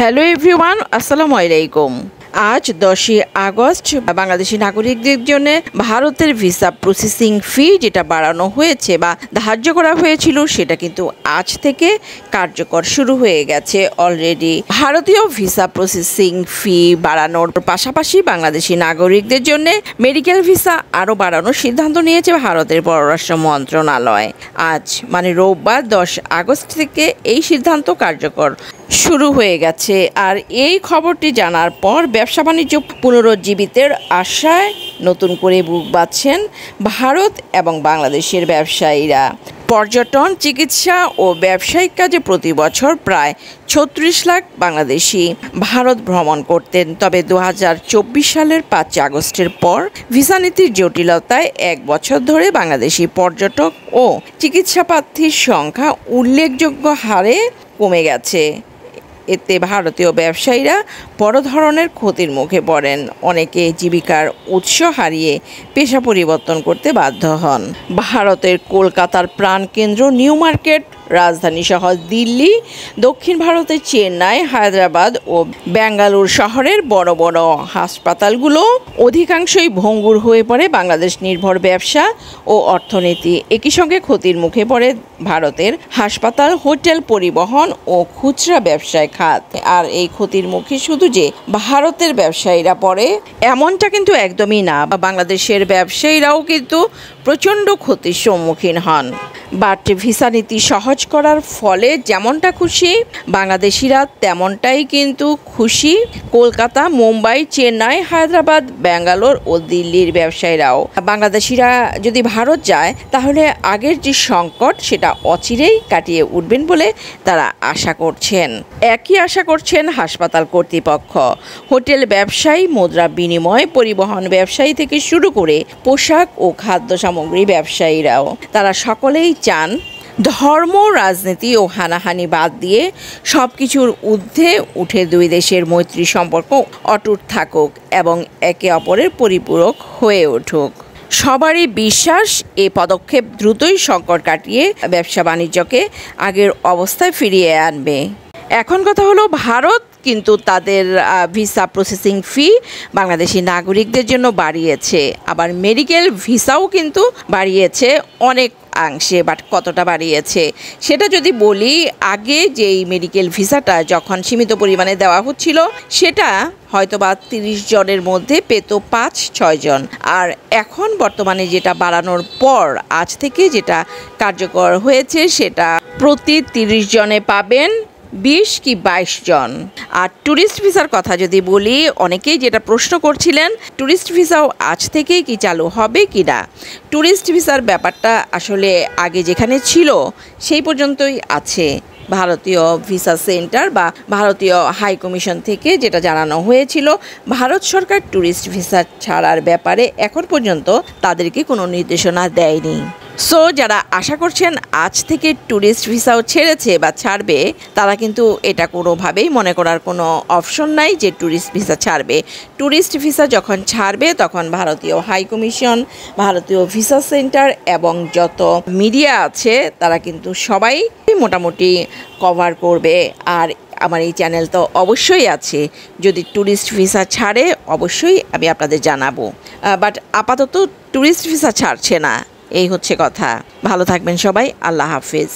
Hello everyone, আসসালামু আলাইকুম। আজ 10ই আগস্ট বাংলাদেশি নাগরিকদের জন্য ভারতের ভিসা প্রসেসিং ফি যেটা বাড়ানো হয়েছে বা ধার্য করা হয়েছিল সেটা কিন্তু আজ থেকে কার্যকর শুরু হয়ে গেছে অলরেডি। ভারতীয় ভিসা প্রসেসিং ফি বাড়ানোর পাশাপাশি বাংলাদেশি নাগরিকদের জন্য মেডিকেল ভিসা আরও বাড়ানোর সিদ্ধান্ত নিয়েছে ভারতের পররাষ্ট্র মন্ত্রণালয়। আজ মানে রোববার 10 আগস্ট থেকে এই সিদ্ধান্ত কার্যকর শুরু হয়ে গেছে। আর এই খবরটি জানার পর ব্যবসা বাণিজ্য পুনরুজ্জীবিতের আশায় নতুন করে বুক বাঁধছেন ভারত এবং বাংলাদেশের ব্যবসায়ীরা। পর্যটন, চিকিৎসা ও ব্যবসায়িক কাজে প্রতি বছর প্রায় 36 লাখ বাংলাদেশি ভারত ভ্রমণ করতেন। তবে 2024 সালের 5 আগস্টের পর ভিসা নীতির জটিলতায় 1 বছর ধরে বাংলাদেশি পর্যটক ও চিকিৎসাপ্রার্থীর সংখ্যা উল্লেখযোগ্য হারে কমে গেছে। এতে ভারতীয় ব্যবসায়ীরা বড় ধরনের ক্ষতির মুখে পড়েন। অনেকে জীবিকার উৎস হারিয়ে পেশা পরিবর্তন করতে বাধ্য হন। ভারতের কলকাতার প্রাণকেন্দ্র নিউ মার্কেট, রাজধানী শহর দিল্লি, দক্ষিণ ভারতের চেন্নাই, হায়দ্রাবাদ ও বেঙ্গালুর শহরের বড় বড় হাসপাতালগুলো অধিকাংশই ভঙ্গুর হয়ে পড়ে বাংলাদেশ নির্ভর ব্যবসা ও অর্থনীতি। একই সঙ্গে ক্ষতির মুখে পড়ে ভারতের হাসপাতাল, হোটেল, পরিবহন ও খুচরা ব্যবসায় খাত। আর এই ক্ষতির মুখে শুধু যে ভারতের ব্যবসায়ীরা পড়ে এমনটা কিন্তু একদমই না, বাংলাদেশের ব্যবসায়ীরাও কিন্তু প্রচণ্ড ক্ষতির সম্মুখীন হন। বাট ভিসা নীতি সহজ করার ফলে যেমনটা খুশি বাংলাদেশিরা তেমনটাই কিন্তু খুশি কলকাতা, মুম্বাই, চেন্নাই, হায়দ্রাবাদ, বেঙ্গালোর ও দিল্লির ব্যবসায়ীরাও। বাংলাদেশিরা যদি ভারত যায় তাহলে আগের যে সংকট সেটা অচিরেই কাটিয়ে উঠবেন বলে তারা আশা করছেন। একই আশা করছেন হাসপাতাল কর্তৃপক্ষ, হোটেল ব্যবসায়ী, মুদ্রা বিনিময়, পরিবহন ব্যবসায়ী থেকে শুরু করে পোশাক ও খাদ্য সামগ্রী ব্যবসায়ীরাও। তারা সকলেই চান ধর্ম, রাজনীতি ও হানাহানি বাদ দিয়ে সব কিছুর ঊর্ধ্বে উঠে দুই দেশের মৈত্রী সম্পর্ক অটুট থাকুক এবং একে অপরের পরিপূরক হয়ে উঠুক। সবারই বিশ্বাস এই পদক্ষেপ দ্রুতই সংকট কাটিয়ে ব্যবসা বাণিজ্যকে আগের অবস্থায় ফিরিয়ে আনবে। এখন কথা হলো, ভারত কিন্তু তাদের ভিসা প্রসেসিং ফি বাংলাদেশি নাগরিকদের জন্য বাড়িয়েছে, আবার মেডিকেল ভিসাও কিন্তু বাড়িয়েছে অনেক অংশে। বাট কতটা বাড়িয়েছে সেটা যদি বলি, আগে যেই মেডিকেল ভিসাটা যখন সীমিত পরিমাণে দেওয়া হচ্ছিল সেটা হয়তোবা 30 জনের মধ্যে পেত 5-6 জন। আর এখন বর্তমানে যেটা বাড়ানোর পর আজ থেকে যেটা কার্যকর হয়েছে সেটা প্রতি 30 জনে পাবেন 20 কি 22 জন। আর ট্যুরিস্ট ভিসার কথা যদি বলি, অনেকেই যেটা প্রশ্ন করছিলেন ট্যুরিস্ট ভিসাও আজ থেকেই কি চালু হবে কি না। ট্যুরিস্ট ভিসার ব্যাপারটা আসলে আগে যেখানে ছিল সেই পর্যন্তই আছে। ভারতীয় ভিসা সেন্টার বা ভারতীয় হাই কমিশন থেকে যেটা জানানো হয়েছিল, ভারত সরকার ট্যুরিস্ট ভিসা ছাড়ার ব্যাপারে এখন পর্যন্ত তাদেরকে কোনো নির্দেশনা দেয়নি। সো যারা আশা করছেন আজ থেকে ট্যুরিস্ট ভিসাও ছেড়েছে বা ছাড়বে, তারা কিন্তু এটা কোনোভাবেই মনে করার কোনো অপশন নাই যে ট্যুরিস্ট ভিসা ছাড়বে। ট্যুরিস্ট ভিসা যখন ছাড়বে তখন ভারতীয় হাই কমিশন, ভারতীয় ভিসা সেন্টার এবং যত মিডিয়া আছে তারা কিন্তু সবাই মোটামুটি কভার করবে। আর আমার এই চ্যানেল তো অবশ্যই আছে, যদি ট্যুরিস্ট ভিসা ছাড়ে অবশ্যই আমি আপনাদের জানাবো। বাট আপাতত ট্যুরিস্ট ভিসা ছাড়ছে না, এই হচ্ছে কথা। ভালো থাকবেন সবাই, আল্লাহ হাফিজ।